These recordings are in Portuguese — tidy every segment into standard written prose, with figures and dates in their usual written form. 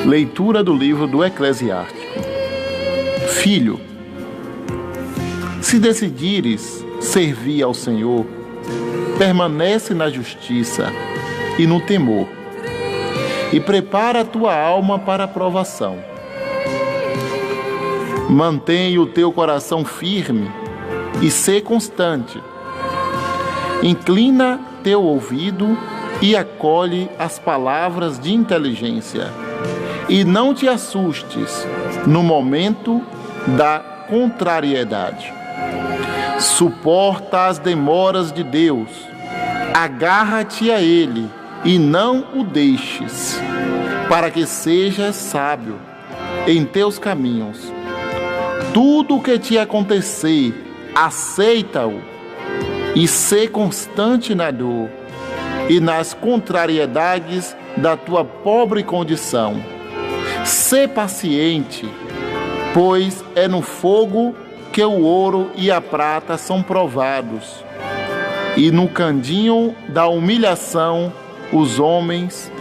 Leitura do livro do Eclesiástico. Filho, se decidires servir ao Senhor, permanece na justiça e no temor, e prepara a tua alma para a provação. Mantém o teu coração firme e sê constante. Inclina teu ouvido e acolhe as palavras de inteligência, e não te assustes no momento da contrariedade. Suporta as demoras de Deus, agarra-te a Ele e não o deixes, para que sejas sábio em teus caminhos. Tudo o que te acontecer, aceita-o e sê constante na dor e nas contrariedades da tua pobre condição. Sê paciente, pois é no fogo que o ouro e a prata são provados, e no candinho da humilhação os homens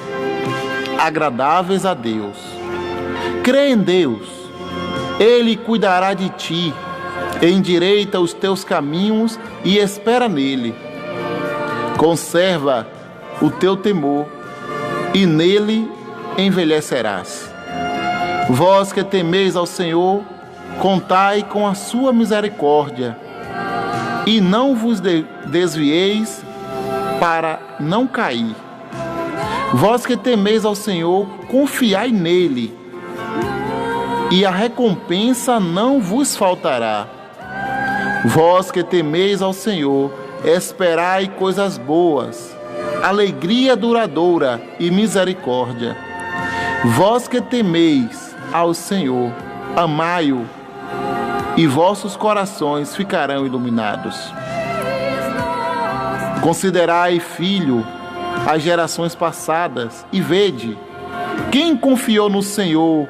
agradáveis a Deus. Crê em Deus, Ele cuidará de ti, endireita os teus caminhos e espera nele. Conserva o teu temor, e nele envelhecerás. Vós que temeis ao Senhor, contai com a sua misericórdia, e não vos desvieis para não cair. Vós que temeis ao Senhor, confiai nele, e a recompensa não vos faltará. Vós que temeis ao Senhor, esperai coisas boas, alegria duradoura e misericórdia. Vós que temeis ao Senhor, amai-o, e vossos corações ficarão iluminados. Considerai, filho, as gerações passadas, e vede, quem confiou no Senhor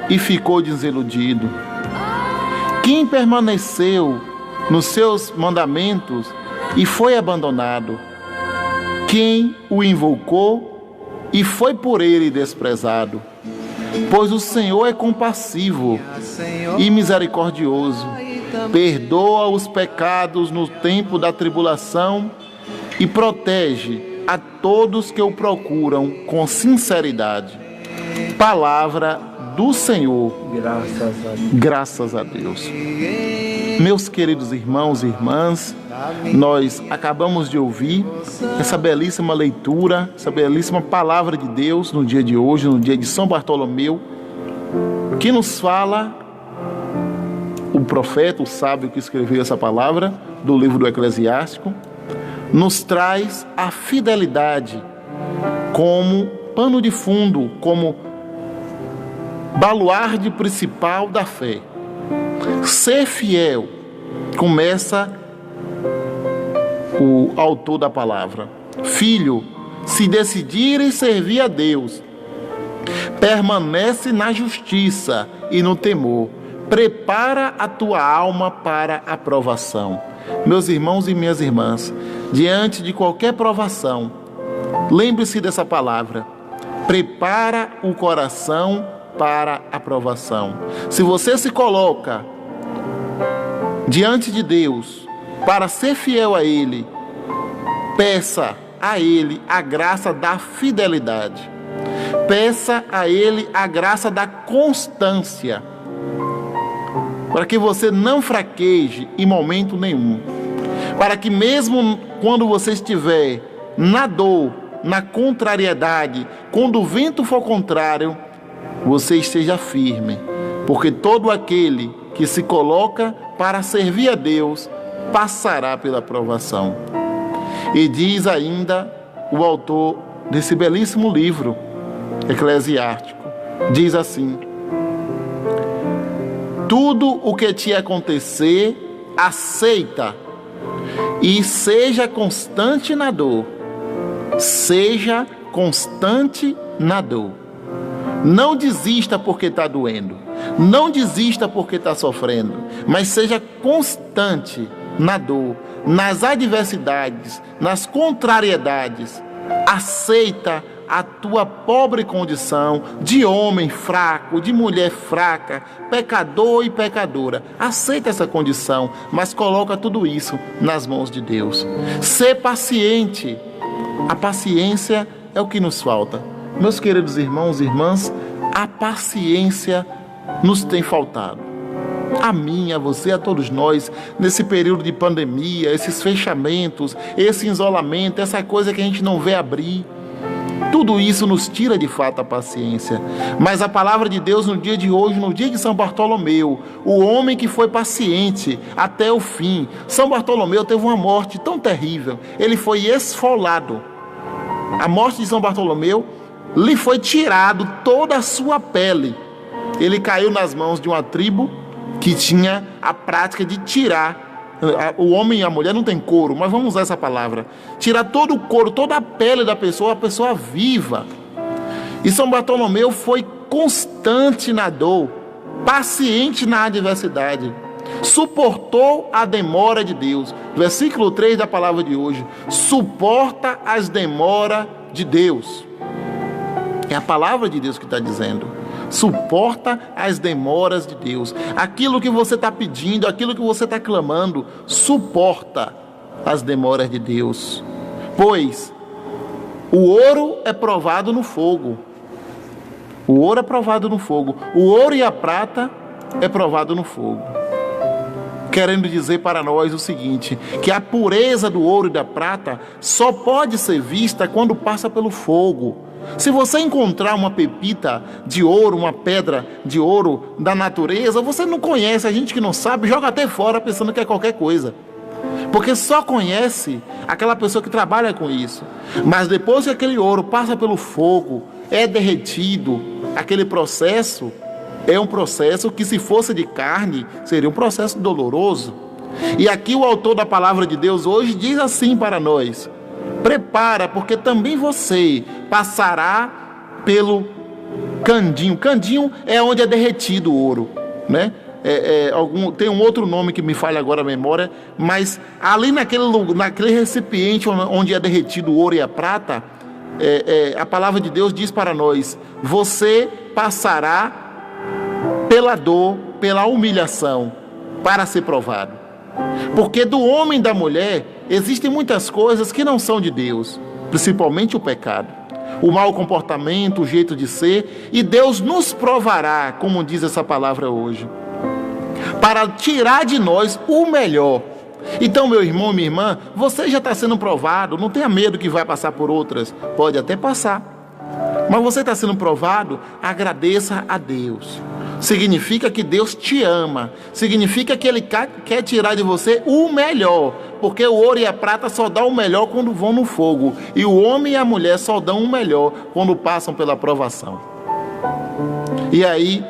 e ficou desiludido? Quem permaneceu nos seus mandamentos e foi abandonado? Quem o invocou e foi por ele desprezado? Pois o Senhor é compassivo e misericordioso, perdoa os pecados no tempo da tribulação e protege a todos que o procuram com sinceridade. Palavra do Senhor. Graças a Deus. Meus queridos irmãos e irmãs, nós acabamos de ouvir essa belíssima leitura, essa belíssima palavra de Deus no dia de hoje, no dia de São Bartolomeu, que nos fala o profeta, o sábio que escreveu essa palavra do livro do Eclesiástico, nos traz a fidelidade como pano de fundo, como baluarte principal da fé. Ser fiel, começa o autor da palavra. Filho, se decidires servir a Deus, permanece na justiça e no temor. Prepara a tua alma para a provação. Meus irmãos e minhas irmãs, diante de qualquer provação, lembre-se dessa palavra. Prepara o coração para a provação. Se você se coloca diante de Deus para ser fiel a Ele, peça a Ele a graça da fidelidade. Peça a Ele a graça da constância, para que você não fraqueje em momento nenhum, para que mesmo quando você estiver na dor, na contrariedade, quando o vento for contrário, você esteja firme, porque todo aquele que se coloca para servir a Deus passará pela provação. E diz ainda o autor desse belíssimo livro eclesiástico, diz assim: tudo o que te acontecer, aceita e seja constante na dor. Seja constante na dor. Não desista porque está doendo. Não desista porque está sofrendo. Mas seja constante na dor, nas adversidades, nas contrariedades. Aceita a tua pobre condição de homem fraco, de mulher fraca, pecador e pecadora. Aceita essa condição, mas coloca tudo isso nas mãos de Deus. Ser paciente. A paciência é o que nos falta. Meus queridos irmãos e irmãs, a paciência nos tem faltado. A mim, a você, a todos nós, nesse período de pandemia, esses fechamentos, esse isolamento, essa coisa que a gente não vê abrir, tudo isso nos tira de fato a paciência. Mas a palavra de Deus no dia de hoje, no dia de São Bartolomeu, o homem que foi paciente até o fim. São Bartolomeu teve uma morte tão terrível, ele foi esfolado. A morte de São Bartolomeu lhe foi tirado toda a sua pele. Ele caiu nas mãos de uma tribo que tinha a prática de tirar, o homem e a mulher não tem couro, mas vamos usar essa palavra, tirar todo o couro, toda a pele da pessoa, a pessoa viva. E São Bartolomeu foi constante na dor, paciente na adversidade, suportou a demora de Deus. Versículo 3 da palavra de hoje, suporta as demoras de Deus. É a palavra de Deus que está dizendo. Suporta as demoras de Deus. Aquilo que você está pedindo, aquilo que você está clamando, suporta as demoras de Deus. Pois o ouro é provado no fogo. O ouro é provado no fogo. O ouro e a prata é provado no fogo. Querendo dizer para nós o seguinte, que a pureza do ouro e da prata só pode ser vista quando passa pelo fogo. Se você encontrar uma pepita de ouro, uma pedra de ouro da natureza, você não conhece, a gente que não sabe, joga até fora pensando que é qualquer coisa. Porque só conhece aquela pessoa que trabalha com isso. Mas depois que aquele ouro passa pelo fogo, é derretido, aquele processo é um processo que, se fosse de carne, seria um processo doloroso. E aqui o autor da palavra de Deus hoje diz assim para nós: prepara, porque também você passará pelo candinho. Candinho é onde é derretido o ouro, né? Tem um outro nome que me falha agora a memória, mas ali naquele recipiente onde é derretido o ouro e a prata, a palavra de Deus diz para nós: você passará pela dor, pela humilhação, para ser provado. Porque do homem e da mulher existem muitas coisas que não são de Deus, principalmente o pecado, o mau comportamento, o jeito de ser, e Deus nos provará, como diz essa palavra hoje, para tirar de nós o melhor. Então, meu irmão, minha irmã, você já está sendo provado, não tenha medo que vai passar por outras, pode até passar, mas você está sendo provado, agradeça a Deus. Significa que Deus te ama, significa que Ele quer tirar de você o melhor, porque o ouro e a prata só dão o melhor quando vão no fogo, e o homem e a mulher só dão o melhor quando passam pela provação. E aí,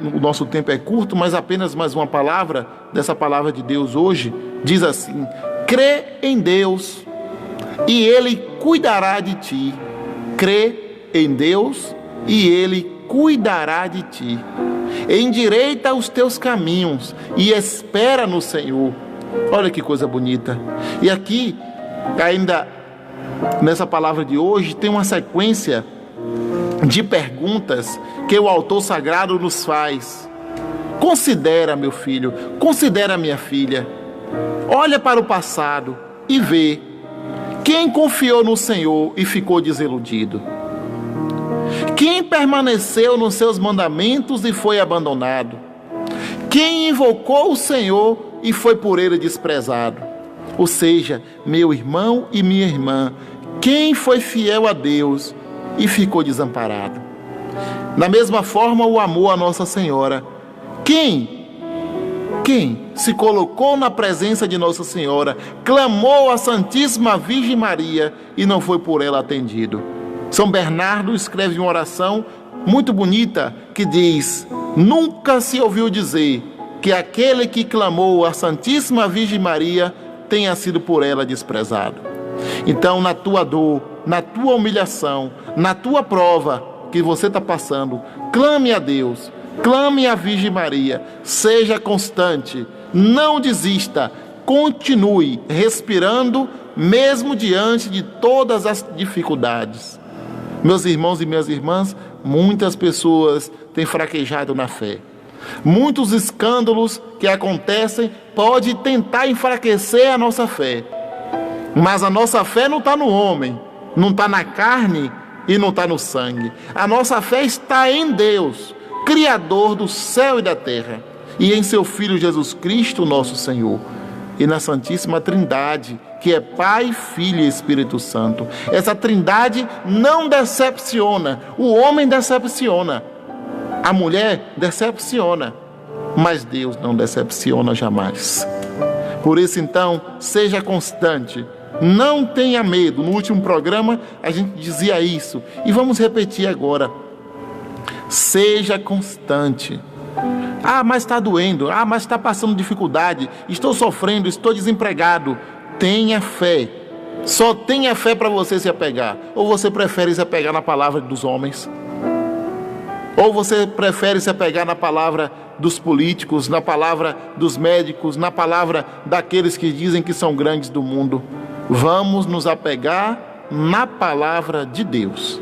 o nosso tempo é curto, mas apenas mais uma palavra, dessa palavra de Deus hoje, diz assim: crê em Deus e Ele cuidará de ti. Crê em Deus e Ele cuidará de ti. Endireita os teus caminhos e espera no Senhor. Olha que coisa bonita. E aqui, ainda nessa palavra de hoje, tem uma sequência de perguntas que o autor sagrado nos faz. Considera, meu filho, considera, minha filha. Olha para o passado e vê. Quem confiou no Senhor e ficou desiludido? Quem permaneceu nos seus mandamentos e foi abandonado? Quem invocou o Senhor e foi por ele desprezado? Ou seja, meu irmão e minha irmã, quem foi fiel a Deus e ficou desamparado? Da mesma forma, o amor a Nossa Senhora. Quem se colocou na presença de Nossa Senhora, clamou a Santíssima Virgem Maria e não foi por ela atendido? São Bernardo escreve uma oração muito bonita que diz: nunca se ouviu dizer que aquele que clamou a Santíssima Virgem Maria tenha sido por ela desprezado. Então, na tua dor, na tua humilhação, na tua prova que você está passando, clame a Deus, clame a Virgem Maria, seja constante, não desista, continue respirando, mesmo diante de todas as dificuldades. Meus irmãos e minhas irmãs, muitas pessoas têm fraquejado na fé. Muitos escândalos que acontecem podem tentar enfraquecer a nossa fé. Mas a nossa fé não está no homem, não está na carne e não está no sangue. A nossa fé está em Deus, Criador do céu e da terra, e em seu Filho Jesus Cristo, nosso Senhor, e na Santíssima Trindade, que é Pai, Filho e Espírito Santo. Essa Trindade não decepciona. O homem decepciona, a mulher decepciona, mas Deus não decepciona jamais. Por isso, então, seja constante, não tenha medo. No último programa a gente dizia isso, e vamos repetir agora. Seja constante. Ah, mas está doendo. Ah, mas está passando dificuldade. Estou sofrendo, estou desempregado. Tenha fé. Só tenha fé para você se apegar. Ou você prefere se apegar na palavra dos homens? Ou você prefere se apegar na palavra dos políticos, na palavra dos médicos, na palavra daqueles que dizem que são grandes do mundo? Vamos nos apegar na palavra de Deus.